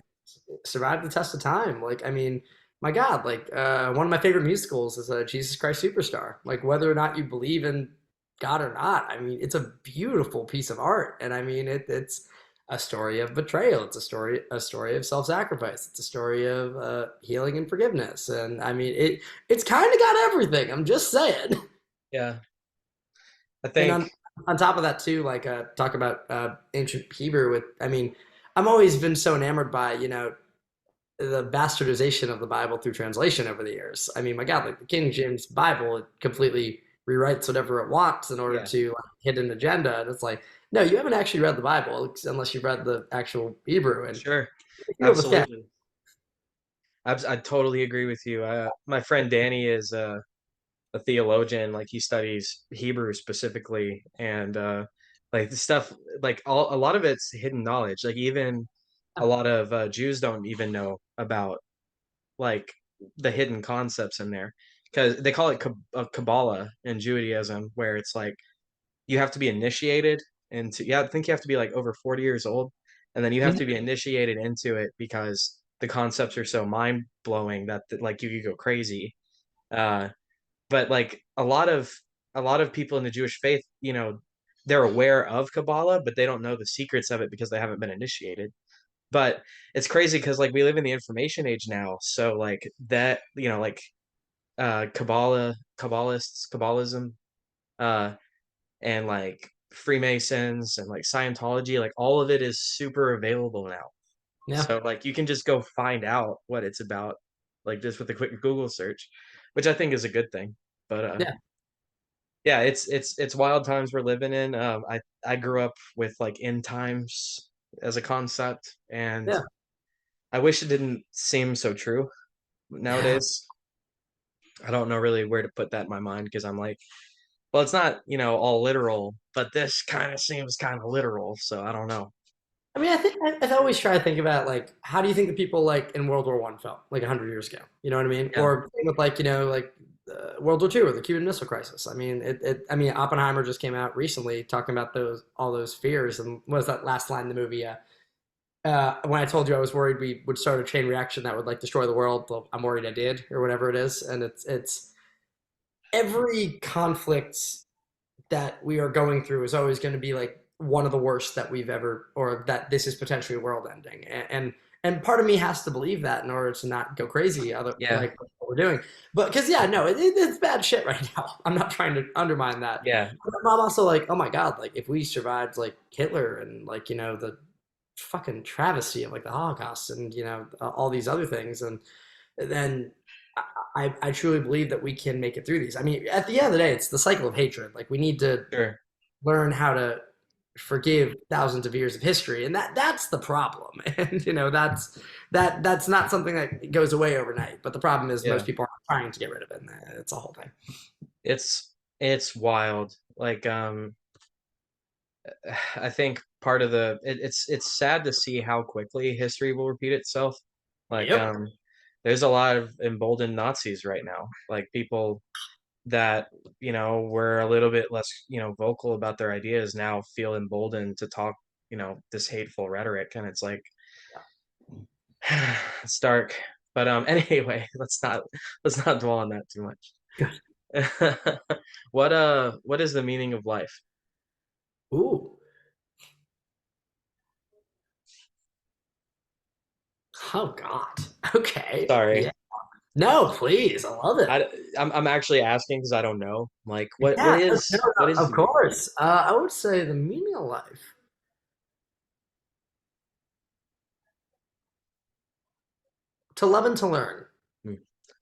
survived the test of time? Like, I mean, my God, like one of my favorite musicals is Jesus Christ Superstar. Like, whether or not you believe in God or not, I mean, it's a beautiful piece of art, and I mean, it's a story of betrayal. It's a story of self-sacrifice. It's a story of healing and forgiveness, and I mean, it's kind of got everything. I'm just saying. yeah. I And think on top of that too, like talk about ancient Hebrew with I mean, I'm always been so enamored by, the bastardization of the Bible through translation over the years. I mean, my God, like the King James Bible, it completely rewrites whatever it wants in order yeah, to like, hit an agenda. And it's like, no, you haven't actually read the Bible unless you've read the actual Hebrew. And sure. a few of us can. Absolutely. I totally agree with you. My friend Danny is a theologian, like he studies Hebrew specifically, and like the stuff, like a lot of it's hidden knowledge. Like even a lot of Jews don't even know about like the hidden concepts in there because they call it Kabbalah in Judaism, where it's like you have to be initiated into. Yeah, I think you have to be like over 40 years old, and then you have to be initiated into it because the concepts are so mind blowing that like you could go crazy. Uh, but like a lot of people in the Jewish faith, you know, they're aware of Kabbalah, but they don't know the secrets of it because they haven't been initiated. But it's crazy because like we live in the information age now, so like that, you know, like Kabbalism, uh, and like Freemasons and like Scientology, like all of it is super available now. Yeah. So like you can just go find out what it's about, like just with a quick Google search, which I think is a good thing. But Yeah. yeah, it's wild times we're living in. I grew up with like end times as a concept, and Yeah. I wish it didn't seem so true Yeah. nowadays. I don't know really where to put that in my mind because I'm like, well, it's not, you know, all literal, but this kind of seems kind of literal, so I don't know. I mean, I think I always try to think about like how do you think the people like in World War One felt like 100 years ago? You know what I mean? Yeah, Or same with like like World War Two or the Cuban Missile Crisis. I mean, I mean, Oppenheimer just came out recently talking about those all those fears and what was that last line in the movie? When I told you I was worried we would start a chain reaction that would like destroy the world, well, I'm worried I did, or whatever it is. And it's every conflict that we are going through is always going to be like one of the worst that we've ever, or that this is potentially world ending. And part of me has to believe that in order to not go crazy, other yeah, like what we're doing. But because yeah, no, it's bad shit right now. I'm not trying to undermine that. yeah, But I'm also like, oh my god, like if we survived like Hitler and like the fucking travesty of like the Holocaust and all these other things, and then I truly believe that we can make it through these. I mean, at the end of the day, it's the cycle of hatred. Like we need to sure, learn how to forgive thousands of years of history, and that's the problem. And that's not something that goes away overnight. But the problem is most yeah. people aren't trying to get rid of it. And it's a whole thing. It's wild. Like I think part of it's sad to see how quickly history will repeat itself. Like Yep. there's a lot of emboldened Nazis right now. Like people that, you know, were a little bit less, you know, vocal about their ideas now feel emboldened to talk, you know, this hateful rhetoric, and it's like it's dark. But anyway, let's not dwell on that too much. What is the meaning of life? Ooh. Oh God. Okay. Sorry. Yeah. No, please. I love it. I'm actually asking because I don't know. Like Yeah. No, what no, is of course. I would say the meaning of life to love and to learn. Hmm.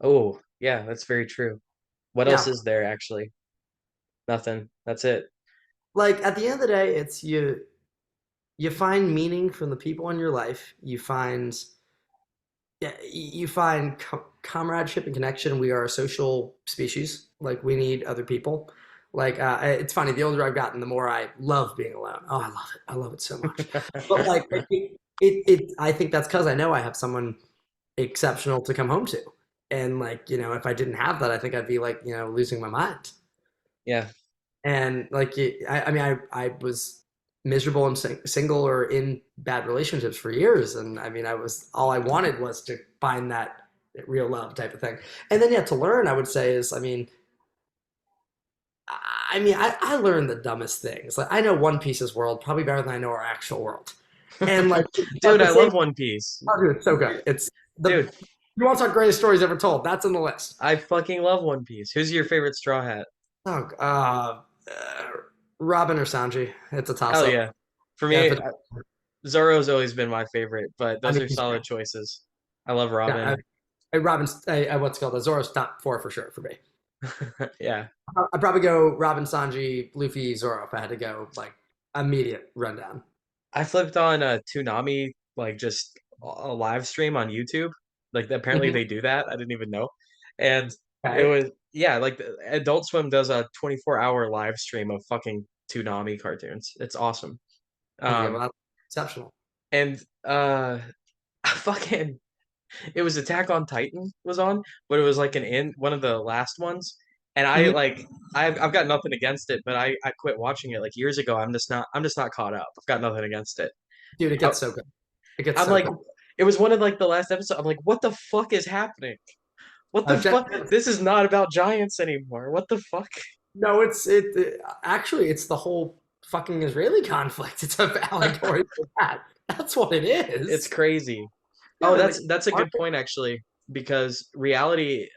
Oh, yeah, that's very true. What else Yeah. is there actually? Nothing. That's it. Like at the end of the day, it's you find meaning from the people in your life. You find yeah, you find comradeship and connection. We are a social species. Like we need other people. Like it's funny. The older I've gotten, the more I love being alone. Oh, I love it. I love it so much. But like I think that's because I know I have someone exceptional to come home to. And like if I didn't have that, I think I'd be like losing my mind. Yeah. And like I mean I was miserable and single or in bad relationships for years, and I mean I was all I wanted was to find that real love type of thing. And then yeah, to learn I would say is I learned the dumbest things. Like I know One Piece's world probably better than I know our actual world. And like at Dude, the I same love One Piece. oh, dude, it's so good. It's the Dude, you want to talk greatest stories ever told. That's on the list. I fucking love One Piece. Who's your favorite Straw Hat? Oh, Robin or Sanji. It's a toss Hell up. yeah. For Yeah, me, Zoro's always been my favorite, but I those mean, are he's great. solid choices. I love Yeah, Robin. Robin's what's it called? Zoro's top four for sure for me. Yeah. I'd probably go Robin, Sanji, Luffy, Zoro if I had to go like immediate rundown. I flipped on a Toonami, like just a live stream on YouTube. Like apparently Mhm. they do that. I didn't even know. And it Okay. was yeah, like Adult Swim does a 24-hour live stream of fucking Toonami cartoons. It's awesome. Okay, well Um that's exceptional. and fucking it was Attack on Titan was on, but it was like one of the last ones. And I Mhm. like I've got nothing against it, but I quit watching it like years ago. I'm just not caught up. I've got nothing against it. Dude, it I, gets so good. It gets I'm so like good. It was one of like the last episode. I'm like, what the fuck is happening? What the Gen- fuck? This is not about giants anymore. What the fuck? no, actually it's the whole fucking Israeli conflict. It's an allegory for that. That's what it It's is. crazy. Yeah, Oh, I mean, like, that's a good market. point actually, because reality.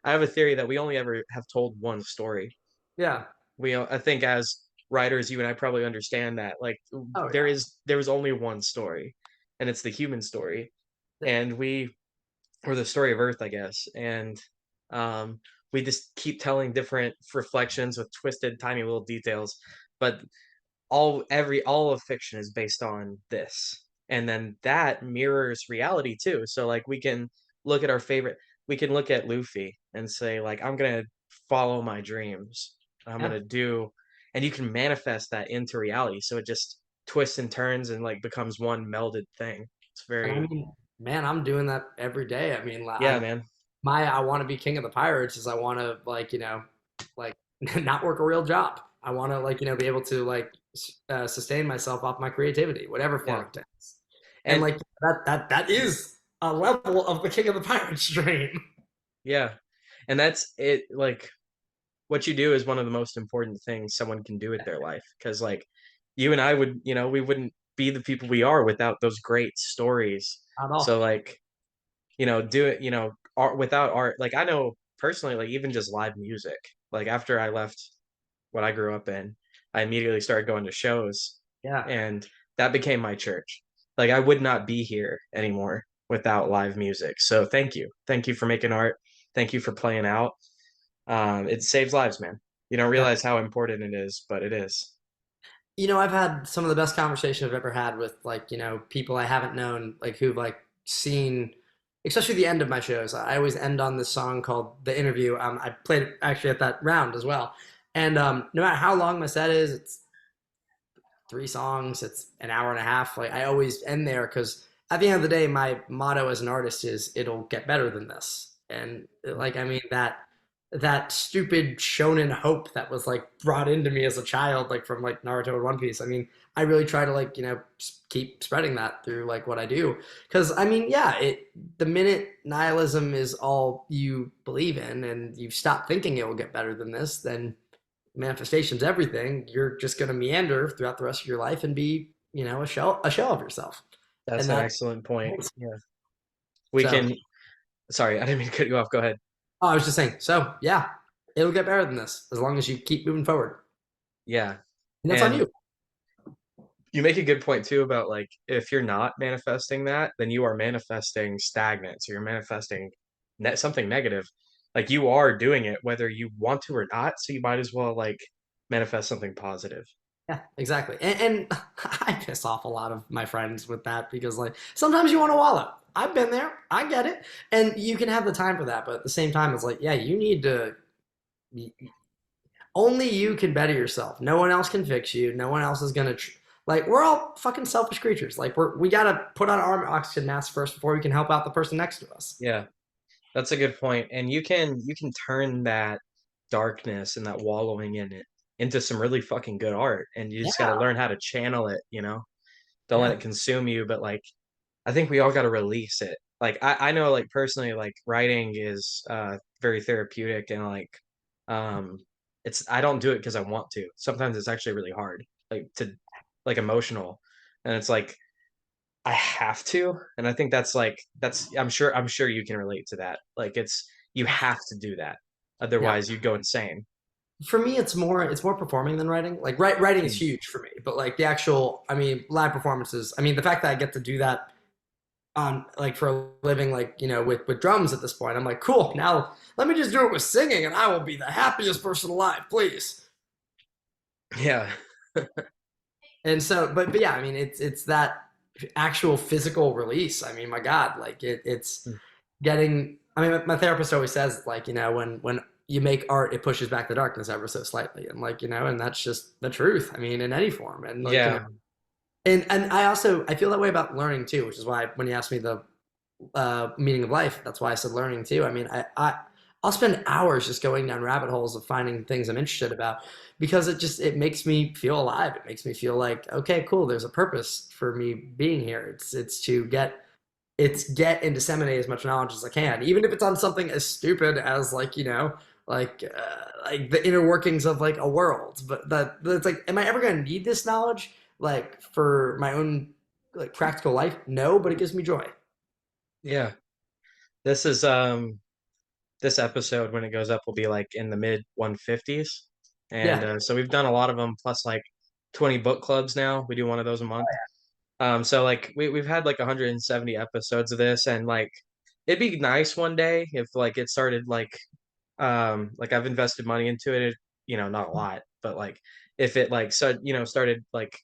I have a theory that we only ever have told one story. Yeah. I think as writers, you and I probably understand that. Like Oh yeah. there was only one story, and it's the human story, and or the story of Earth, I guess, and um, we just keep telling different reflections with twisted, tiny little details, but all of fiction is based on this, and then that mirrors reality too. So like look at our favorite we can look at Luffy and say like, I'm gonna follow my dreams, I'm Yeah. gonna do, and you can manifest that into reality, so it just twists and turns and like becomes one melded thing. It's And I very, mean, man, I'm doing that every day. I mean, yeah, man. I want to be king of the pirates is I want to like, like not work a real job. I want to like, be able to like sustain myself off my creativity, whatever Yeah. form it takes. And And like that is a level of the king of the pirates dream. yeah, and that's it. Like what you do is one of the most important things someone can do with their life, because like you and I would, we wouldn't be the people we are without those great stories. Not So all. like, do it, art, without art, like I know personally, like even just live music, like after I left what I grew up in, I immediately started going to shows, Yeah. and that became my church. Like I would not be here anymore without live music. So thank you. Thank you for making art. Thank you for playing out. It saves lives, man. You don't Yeah. realize how important it is, but it is. I've had some of the best conversations I've ever had with like, people I haven't known, like who've like seen, especially the end of my shows. I always end on this song called The Interview. I played it actually at that round as well. And no matter how long my set is, it's 3 songs, it's an hour and a half. Like I always end there because at the end of the day, my motto as an artist is it'll get better than this. And like, I mean, that stupid shonen hope that was like brought into me as a child, like from like Naruto and One Piece. I mean, I really try to like keep spreading that through like what I do, because I mean, yeah, the minute nihilism is all you believe in and you stop thinking it will get better than this, then manifestation's everything. You're just going to meander throughout the rest of your life and be a shell of yourself, That's and an that excellent point. Yeah. We so. can, sorry, I didn't mean to cut you off. Go ahead. Oh, I was just saying. So yeah, it'll get better than this as long as you keep moving forward, Yeah. and that's on And you. you make a good point too about like, if you're not manifesting that, then you are manifesting stagnant. So you're manifesting something negative. Like you are doing it whether you want to or not. So you might as well like manifest something positive. Yeah, exactly. And I piss off a lot of my friends with that because, like, sometimes you want to wallow. I've been there. I get it. And you can have the time for that. But at the same time, it's like, yeah, you need to, only you can better yourself. No one else can fix you. No one else is going to, like, we're all fucking selfish creatures. Like, we got to put on our oxygen mask first before we can help out the person next to us. Yeah. That's a good point. And you can turn that darkness and that wallowing in it into some really fucking good art. And you just got to Yeah. learn how to channel it, Don't let Yeah. it consume you, but like I think we all got to release it. Like I know like personally like writing is very therapeutic, and like um it's I don't do it because I want to. Sometimes it's actually really hard, like to like emotional. And it's like I have to, and I think that's I'm sure you can relate to that. Like you have to do that. Yeah. Otherwise you'd go insane. For me, it's more performing than writing. Like writing is Mm. huge for me, but like the actual, I mean, live performances. I mean, the fact that I get to do that on like for a living, like with drums at this point, I'm like, cool. Now let me just do it with singing, and I will be the happiest person alive, please. Yeah. And so, but yeah, I mean, it's that actual physical release. I mean, my God, like it's Mm. getting. I mean, my therapist always says like when you make art, it pushes back the darkness ever so slightly, and like and that's just the truth. I mean, in any form, and like Yeah. and I feel that way about learning too, which is why when you asked me the meaning of life, that's why I said learning too. I mean, I'll spend hours just going down rabbit holes of finding things I'm interested about because it makes me feel alive. It makes me feel like, okay, cool, there's a purpose for me being here. It's to get it's get and disseminate as much knowledge as I can, even if it's on something as stupid as like like the inner workings of like a world. But that's like, am I ever going to need this knowledge like for my own like practical life? No, but it gives me joy. Yeah. This is this episode when it goes up will be like in the mid 150s. And Yeah, so we've done a lot of them plus like 20 book clubs now. We do one of those a month. So like we've had like 170 episodes of this, and like it'd be nice one day if like it started like I've invested money into it, not a lot, but like if it like so started like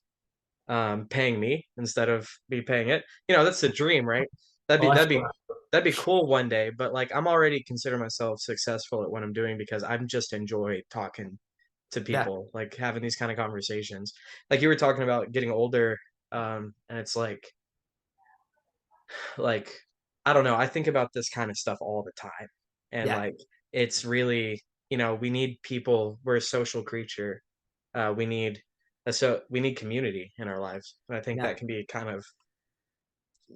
paying me instead of me paying it. That's the dream, right? That'd be well, that'd be that'd be cool one day, but like I'm already consider myself successful at what I'm doing because I'm just enjoy talking to yeah, people, like having these kind of conversations. Like you were talking about getting older, and it's like I don't know, I think about this kind of stuff all the time. And yeah, like it's really, we need people, we're a social creature. We need we need community in our lives. And I think yeah. that can be kind of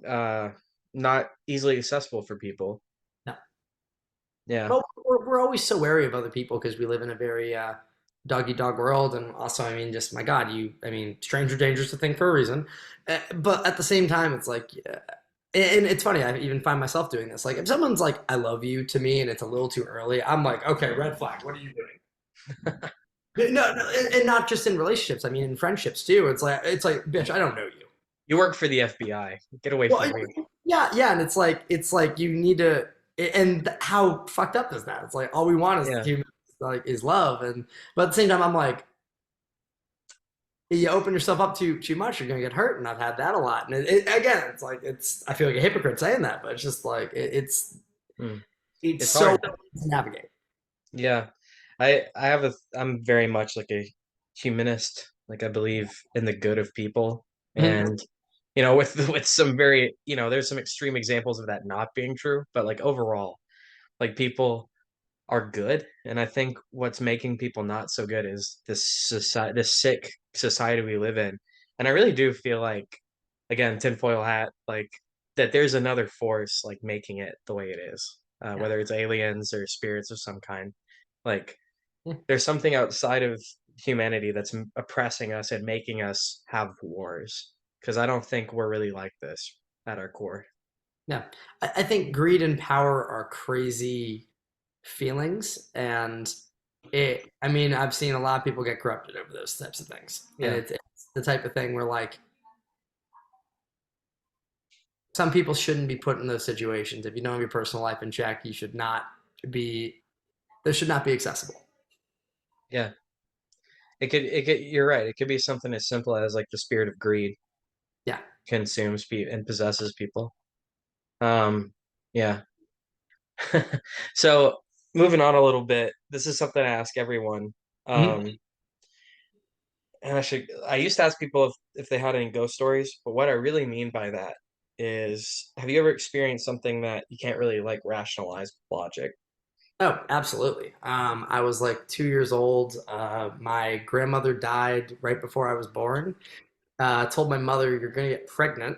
uh not easily accessible for people. No. Yeah. Well, we're always so wary of other people because we live in a very dog eat dog world, and also, I mean, just my God, I mean, stranger danger's a thing for a reason. But at the same time, it's like, and it's funny. I even find myself doing this. Like, if someone's like, "I love you" to me, and it's a little too early, I'm like, "Okay, red flag. What are you doing?" No, no, and not just in relationships. I mean, in friendships too. It's like, bitch, I don't know you. You work for the FBI. Get away Well, from me. yeah, yeah, and it's like you need to, and how fucked up is that? It's like all we want is Yeah. humans, like is love, and but at the same time, I'm like, you open yourself up too much, you're gonna get hurt, and I've had that a lot. And again, it's like I feel like a hypocrite saying that, but it's just like Hmm. it's It's so hard. hard to navigate. Yeah. I'm very much like a humanist. Like I believe in the good of people. Mhm. And with with some very, there's some extreme examples of that not being true, but like overall, like people are good. And I think what's making people not so good is this sick society we live in. And I really do feel like, again, tinfoil hat, like that there's another force like making it the way it is, Yeah, whether it's aliens or spirits of some kind. Like yeah, there's something outside of humanity that's oppressing us and making us have wars. Because I don't think we're really like this at our core. yeah. I think greed and power are crazy feelings, and I mean, I've seen a lot of people get corrupted over those types of things, and Yeah. it's the type of thing where like some people shouldn't be put in those situations. If you don't have your personal life in check, you should not be. This should not be accessible. Yeah. You're right. It could be something as simple as like the spirit of greed Yeah. consumes people and possesses people. Um, yeah. So moving on a little bit, this is something I ask everyone. Mhm. And I used to ask people if they had any ghost stories, but what I really mean by that is, have you ever experienced something that you can't really like rationalize with logic? Oh, absolutely. I was like 2 years old. My grandmother died right before I was born. Told my mother, "You're gonna get pregnant."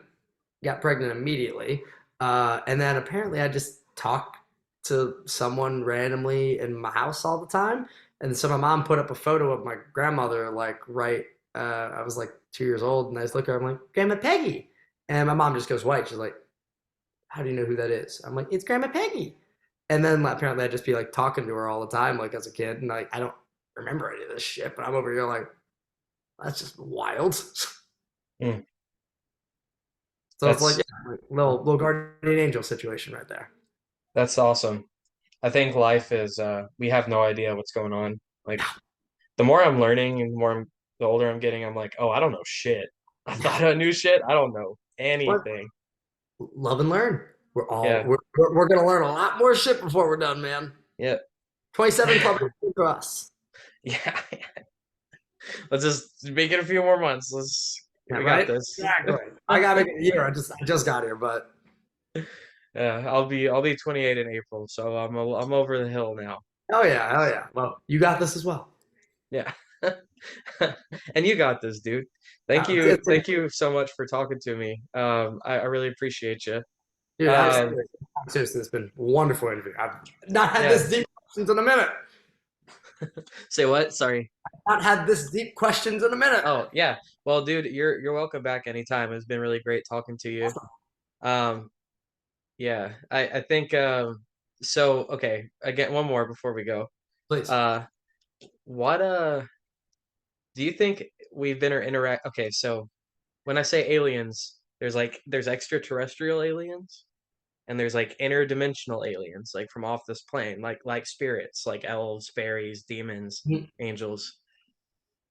Got pregnant immediately. And then apparently I just talk to someone randomly in my house all the time. And so my mom put up a photo of my grandmother, like I was like 2 years old, and I just look at her, I'm like, Grandma Peggy. And my mom just goes white. She's like, "How do you know who that is?" I'm like, "It's Grandma Peggy." And then apparently I'd just be like talking to her all the time, like as a kid. And like, I don't remember any of this shit, but I'm over here like, that's just wild. Mm, So it's like, that's yeah, like, little guardian angel situation right there. that's awesome. I think life is we have no idea what's going on. Like the more I'm learning and the older I'm getting, I'm like, oh, I don't know shit. I Yeah. thought I knew shit. I don't know But anything. love and learn. We're all Yeah. we're gonna learn a lot more shit before we're done, man. Yeah. 27 Club for us. Yeah. Let's just make it a few more months. Yeah, We got right? this. Exactly. I gotta make it a year. I just got here, but Yeah, I'll be 28 in April, so I'm over the hill now. oh yeah, oh yeah. Well, you got this as well. Yeah. And you got this, dude. It's Thank you so much for talking to me. I really appreciate you. Dude, Um, seriously, it's been a wonderful interview. I've not had yeah. this deep questions in a minute. Say what? Sorry. Not had this deep questions in a minute. Oh, yeah. Well, dude, you're welcome back anytime. It's been really great talking to you. Awesome. Um, yeah. I think so okay, again one more before we go. Please. Uh what do you think we've been or interact okay, so when I say aliens, there's extraterrestrial aliens and there's like interdimensional aliens, like from off this plane, like spirits, like elves, fairies, demons, Mhm. angels.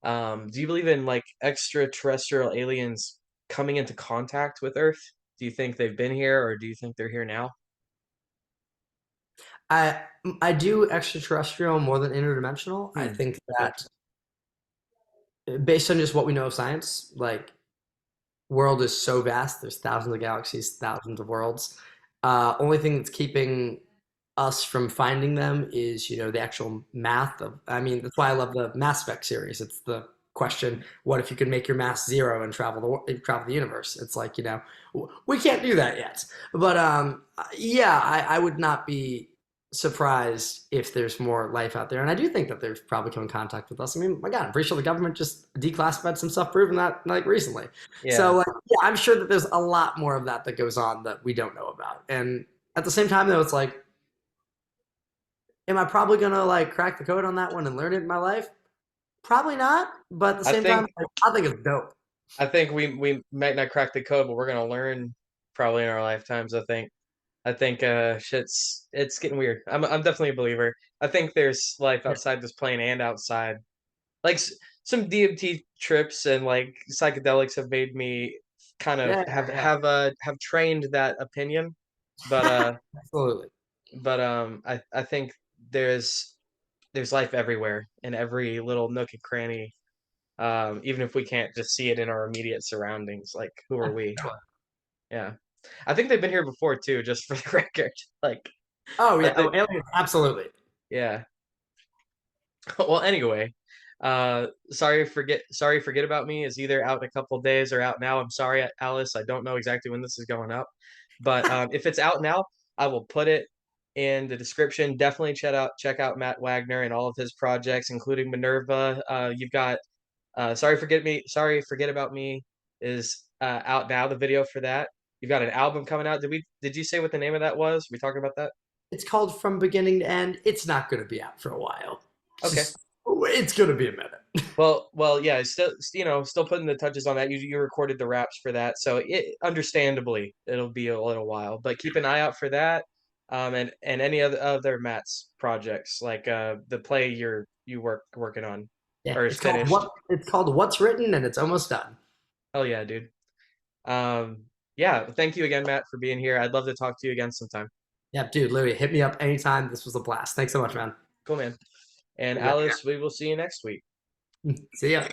Do you believe in like extraterrestrial aliens coming into contact with Earth? Do you think they've been here or do you think they're here now? I I do extraterrestrial more than interdimensional. I Hmm. think Okay. that based on just what we know of science, like world is so vast. There's thousands of galaxies, thousands of worlds. Only thing that's keeping us from finding them is, the actual math of. I mean, that's why I love the Mass Spec series. It's the question: what if you could make your mass zero and travel the universe? It's like, we can't do that yet. But yeah, I would not be surprised if there's more life out there. And I do think that they've probably come in contact with us. I mean, my God, I'm pretty sure the government just declassified some stuff proving that like recently. Yeah. So like, yeah, I'm sure that there's a lot more of that that goes on that we don't know about. And at the same time, though, it's like, am I probably gonna like crack the code on that one and learn it in my life? Probably not. But at the I same time, think I think it's dope. I think we might not crack the code, but we're gonna learn probably in our lifetimes. I think it's getting weird. I'm definitely a believer. I think there's life Yeah, outside this plane and outside. Like some DMT trips and like psychedelics have made me kind of yeah, have trained that opinion. But yeah. Absolutely. I think there's there's life everywhere in every little nook and cranny. Even if we can't just see it in our immediate surroundings, like who are we? Yeah. I think they've been here before too, just for the record. Like, Oh I yeah. Oh, think, aliens. Absolutely. yeah. Well, anyway, sorry, forget about me is either out in a couple of days or out now. I'm sorry, Alice. I don't know exactly when this is going up, but if it's out now, I will put it in the description. Definitely check out Matt Wagner and all of his projects, including Minerva. You've got sorry, forget about me is out now. The video for that. You've got an album coming out. Did you say what the name of that was? We talking about that? It's called From Beginning to End. It's not going to be out for a while. It's Okay. just, it's going to be a minute. Yeah, still putting the touches on that. You recorded the raps for that, so understandably it'll be a little while. But keep an eye out for that, and any other Matt's projects like the play working on Yeah, or is it's called finished. what? It's called What's Written, and it's almost done. Hell yeah, dude. Yeah, thank you again, Matt, for being here. I'd love to talk to you again sometime. Yeah, dude, literally hit me up anytime. This was a blast. Thanks so much, man. Cool, man. And Yeah. Alice, we will see you next week. See ya.